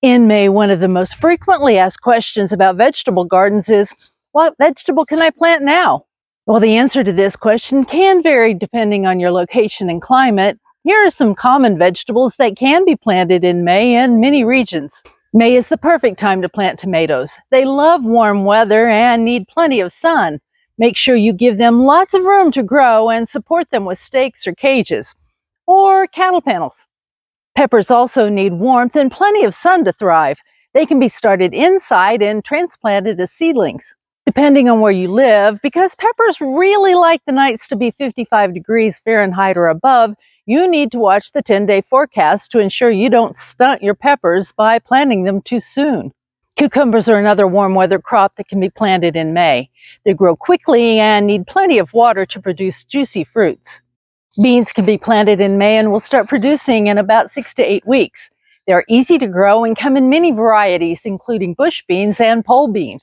In May, one of the most frequently asked questions about vegetable gardens is, what vegetable can I plant now? Well, the answer to this question can vary depending on your location and climate. Here are some common vegetables that can be planted in May in many regions. May is the perfect time to plant tomatoes. They love warm weather and need plenty of sun. Make sure you give them lots of room to grow and support them with stakes or cages, or cattle panels. Peppers also need warmth and plenty of sun to thrive. They can be started inside and transplanted as seedlings. Depending on where you live, because peppers really like the nights to be 55 degrees Fahrenheit or above, you need to watch the 10-day forecast to ensure you don't stunt your peppers by planting them too soon. Cucumbers are another warm weather crop that can be planted in May. They grow quickly and need plenty of water to produce juicy fruits. Beans can be planted in May and will start producing in about 6 to 8 weeks. They are easy to grow and come in many varieties, including bush beans and pole beans.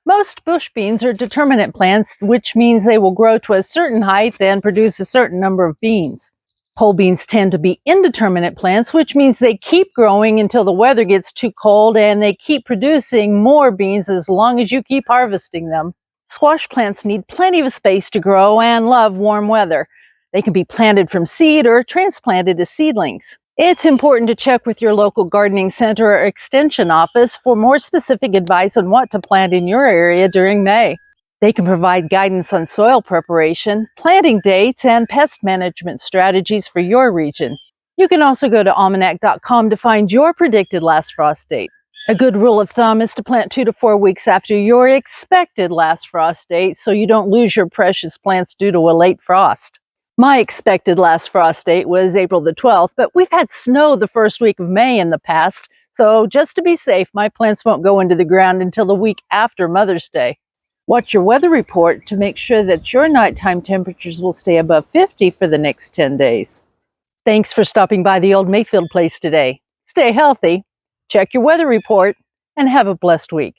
Most bush beans are determinate plants, which means they will grow to a certain height and produce a certain number of beans. Pole beans tend to be indeterminate plants, which means they keep growing until the weather gets too cold and they keep producing more beans as long as you keep harvesting them. Squash plants need plenty of space to grow and love warm weather. They can be planted from seed or transplanted as seedlings. It's important to check with your local gardening center or extension office for more specific advice on what to plant in your area during May. They can provide guidance on soil preparation, planting dates, and pest management strategies for your region. You can also go to almanac.com to find your predicted last frost date. A good rule of thumb is to plant 2 to 4 weeks after your expected last frost date so you don't lose your precious plants due to a late frost. My expected last frost date was April the 12th, but we've had snow the first week of May in the past, so just to be safe, my plants won't go into the ground until the week after Mother's Day. Watch your weather report to make sure that your nighttime temperatures will stay above 50 for the next 10 days. Thanks for stopping by the old Mayfield place today. Stay healthy, check your weather report, and have a blessed week.